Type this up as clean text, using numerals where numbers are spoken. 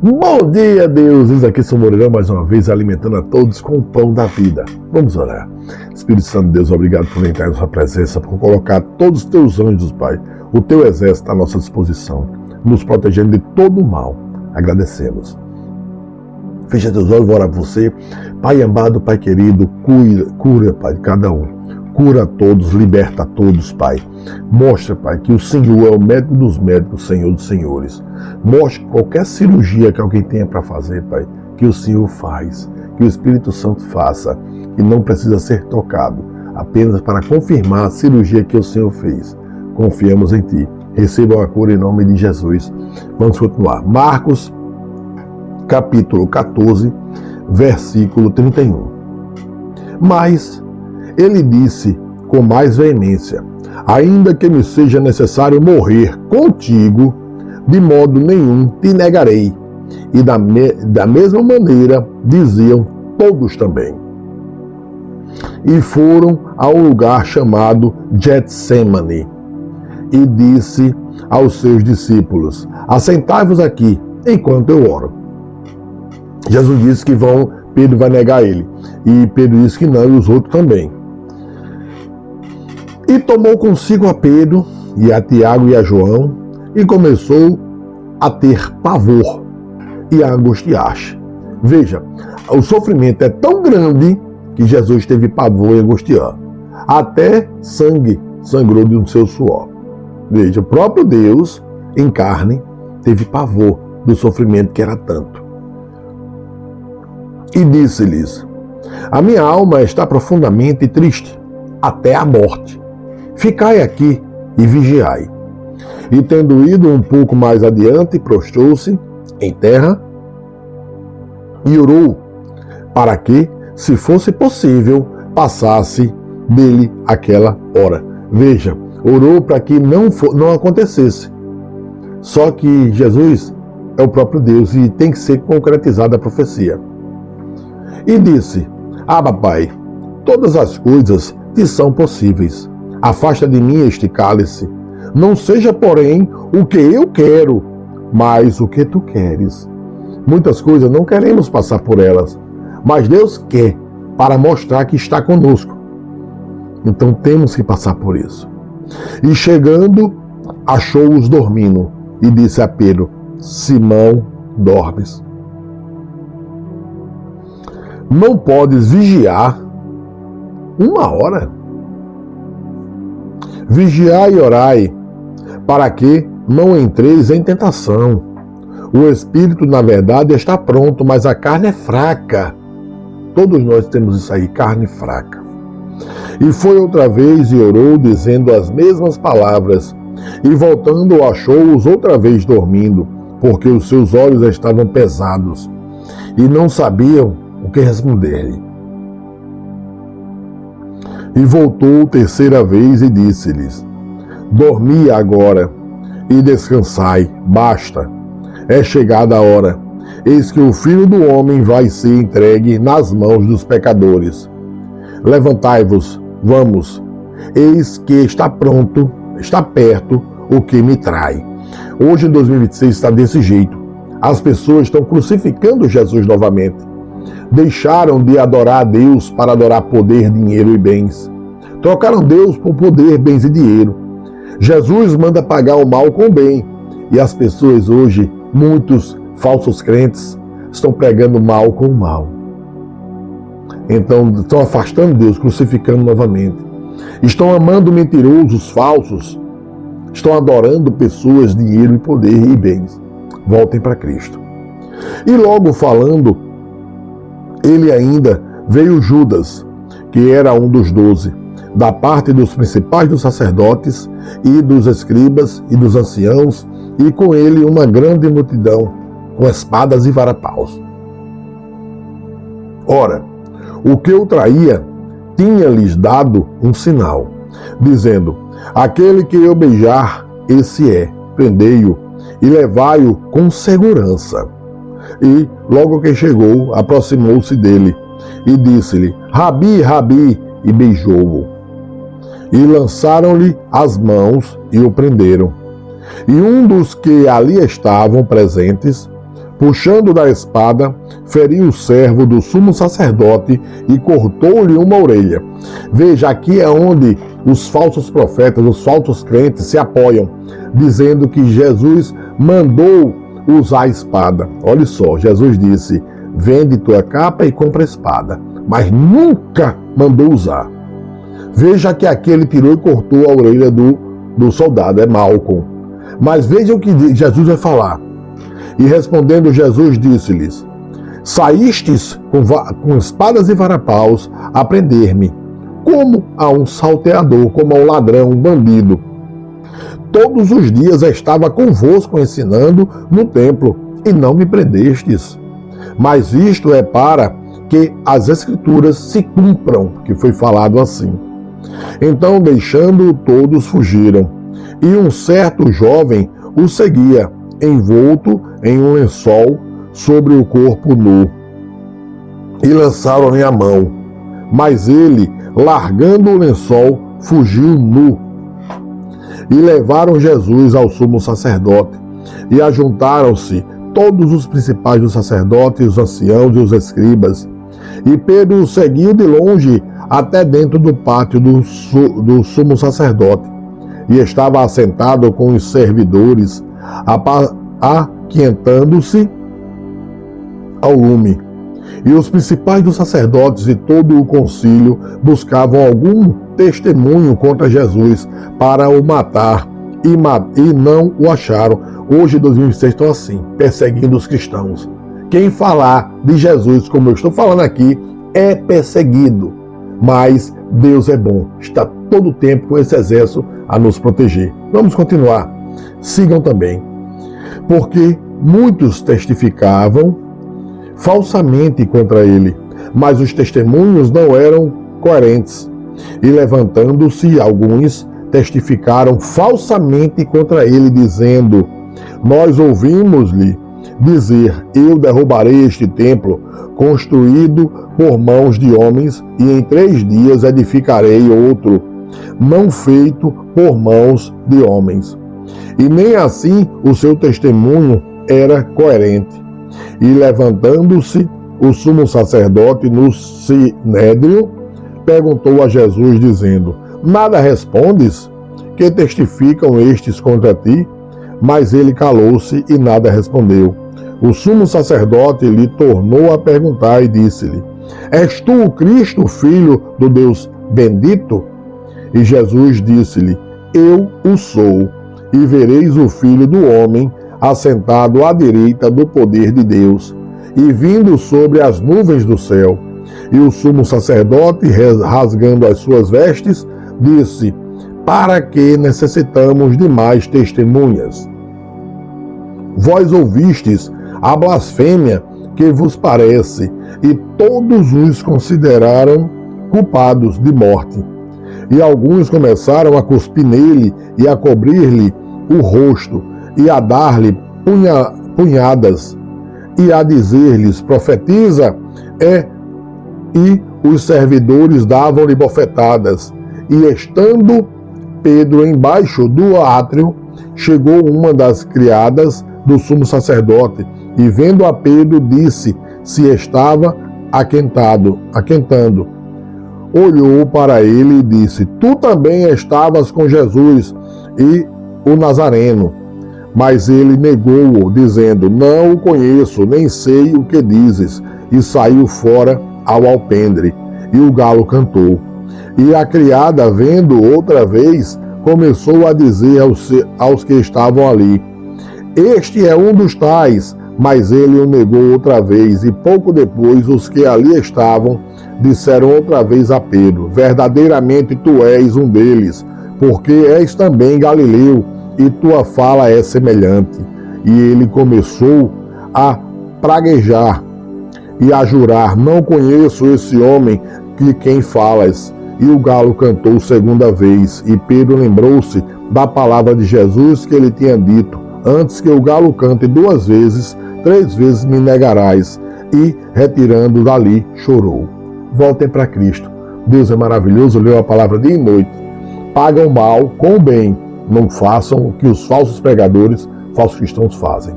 Bom dia, deuses! Aqui sou Moreira, mais uma vez alimentando a todos com o pão da vida. Vamos orar. Espírito Santo de Deus, obrigado por entrar em sua presença, por colocar todos os teus anjos, Pai, o teu exército à nossa disposição, nos protegendo de todo o mal. Agradecemos. Fecha teus olhos, vou orar por você. Pai amado, Pai querido, cura, Pai, de cada um. Cura a todos, liberta a todos, Pai. Mostra, Pai, que o Senhor é o médico dos médicos, Senhor dos senhores. Mostra qualquer cirurgia que alguém tenha para fazer, Pai, que o Senhor faz, que o Espírito Santo faça, e não precisa ser tocado, apenas para confirmar a cirurgia que o Senhor fez. Confiamos em Ti. Receba a cura em nome de Jesus. Vamos continuar. Marcos, capítulo 14, versículo 31. Mas ele disse com mais veemência: ainda que me seja necessário morrer contigo, de modo nenhum te negarei. E da mesma maneira diziam todos também. E foram a um lugar chamado Getsemane, e disse aos seus discípulos: assentai-vos aqui, enquanto eu oro. Jesus disse que Pedro vai negar ele, e Pedro disse que não, e os outros também. E tomou consigo a Pedro, e a Tiago e a João, e começou a ter pavor e a angustiar-se. Veja, o sofrimento é tão grande que Jesus teve pavor e angustiar. Até sangue sangrou de um seu suor. Veja, o próprio Deus, em carne, teve pavor do sofrimento que era tanto. E disse-lhes: a minha alma está profundamente triste, até a morte. Ficai aqui e vigiai. E tendo ido um pouco mais adiante, prostrou-se em terra e orou, para que, se fosse possível, passasse dele aquela hora. Veja, orou para que não acontecesse. Só que Jesus é o próprio Deus e tem que ser concretizada a profecia. E disse: Abba, Pai, todas as coisas te são possíveis. Afasta de mim este cálice. Não seja, porém, o que eu quero, mas o que tu queres. Muitas coisas não queremos passar por elas, mas Deus quer, para mostrar que está conosco. Então temos que passar por isso. E chegando, achou-os dormindo, e disse a Pedro: Simão, dormes? Não podes vigiar 1 hora? Vigiai e orai, para que não entreis em tentação. O espírito, na verdade, está pronto, mas a carne é fraca. Todos nós temos isso aí, carne fraca. E foi outra vez e orou, dizendo as mesmas palavras. E voltando, achou-os outra vez dormindo, porque os seus olhos estavam pesados, e não sabiam o que responder-lhe. E voltou terceira vez e disse-lhes: dormi agora e descansai, basta. É chegada a hora. Eis que o Filho do Homem vai ser entregue nas mãos dos pecadores. Levantai-vos, vamos. Eis que está pronto, está perto o que me trai. Hoje, em 2026, está desse jeito. As pessoas estão crucificando Jesus novamente. Deixaram de adorar a Deus para adorar poder, dinheiro e bens. Trocaram Deus por poder, bens e dinheiro. Jesus manda pagar o mal com o bem. E as pessoas hoje, muitos falsos crentes, estão pregando mal com o mal. Então estão afastando Deus, crucificando novamente. Estão amando mentirosos, falsos. Estão adorando pessoas, dinheiro e poder e bens. Voltem para Cristo. E logo falando, ele ainda veio Judas, que era um dos 12, da parte dos principais dos sacerdotes e dos escribas e dos anciãos, e com ele uma grande multidão, com espadas e varapaus. Ora, o que o traía tinha-lhes dado um sinal, dizendo: aquele que eu beijar, esse é, prendei-o e levai-o com segurança. E, logo que chegou, aproximou-se dele e disse-lhe: Rabi, Rabi, e beijou-o. E lançaram-lhe as mãos e o prenderam. E um dos que ali estavam presentes, puxando da espada, feriu o servo do sumo sacerdote e cortou-lhe uma orelha. Veja, aqui é onde os falsos profetas, os falsos crentes se apoiam, dizendo que Jesus mandou usar a espada. Olha só, Jesus disse: vende tua capa e compra a espada, mas nunca mandou usar. Veja que aqui ele tirou e cortou a orelha do soldado, é Malcom. Mas veja o que Jesus vai falar. E respondendo Jesus disse-lhes: saístes com espadas e varapaus a prender-me, como a um salteador, como a um ladrão, um bandido. Todos os dias estava convosco ensinando no templo, e não me prendestes. Mas isto é para que as Escrituras se cumpram, que foi falado assim. Então, deixando-o, todos fugiram. E um certo jovem o seguia, envolto em um lençol sobre o corpo nu. E lançaram-lhe a mão. Mas ele, largando o lençol, fugiu nu. E levaram Jesus ao sumo sacerdote. E ajuntaram-se todos os principais dos sacerdotes, os anciãos e os escribas. E Pedro o seguiu de longe até dentro do pátio do sumo sacerdote. E estava assentado com os servidores, aquentando-se ao lume. E os principais dos sacerdotes e todo o concílio buscavam algum testemunho contra Jesus para o matar, e não o acharam. Hoje, em 2006, estão assim, perseguindo os cristãos. Quem falar de Jesus, como eu estou falando aqui, é perseguido. Mas Deus é bom, está todo o tempo com esse exército a nos proteger. Vamos continuar. Sigam também. Porque muitos testificavam falsamente contra ele, mas os testemunhos não eram coerentes. E levantando-se alguns, testificaram falsamente contra ele, dizendo: nós ouvimos-lhe dizer: eu derrubarei este templo, construído por mãos de homens, e em 3 dias edificarei outro, não feito por mãos de homens. E nem assim o seu testemunho era coerente. E levantando-se o sumo sacerdote no sinédrio, perguntou a Jesus, dizendo: nada respondes? Que testificam estes contra ti? Mas ele calou-se e nada respondeu. O sumo sacerdote lhe tornou a perguntar e disse-lhe: és tu o Cristo, filho do Deus bendito? E Jesus disse-lhe: eu o sou, e vereis o Filho do Homem assentado à direita do poder de Deus, e vindo sobre as nuvens do céu. E o sumo sacerdote, rasgando as suas vestes, disse: para que necessitamos de mais testemunhas? Vós ouvistes a blasfêmia que vos parece, e todos os consideraram culpados de morte. E alguns começaram a cuspir nele e a cobrir-lhe o rosto, e a dar-lhe punhadas, e a dizer-lhes: profetiza, e os servidores davam-lhe bofetadas. E estando Pedro embaixo do átrio, chegou uma das criadas do sumo sacerdote, e vendo a Pedro, disse se estava aquentando. Olhou para ele e disse: tu também estavas com Jesus e o Nazareno. Mas ele negou-o, dizendo: não o conheço, nem sei o que dizes. E saiu fora ao alpendre, e o galo cantou. E a criada, vendo outra vez, começou a dizer aos que estavam ali: este é um dos tais. Mas ele o negou outra vez, e pouco depois os que ali estavam disseram outra vez a Pedro: verdadeiramente tu és um deles, porque és também galileu, e tua fala é semelhante. E ele começou a praguejar e a jurar: não conheço esse homem de quem falas. E o galo cantou 2ª vez, e Pedro lembrou-se da palavra de Jesus que ele tinha dito: antes que o galo cante 2 vezes, 3 vezes me negarás. E, retirando dali, chorou. Voltem para Cristo. Deus é maravilhoso, leu a palavra dia e noite. Pagam mal com o bem. Não façam o que os falsos pregadores, falsos cristãos fazem.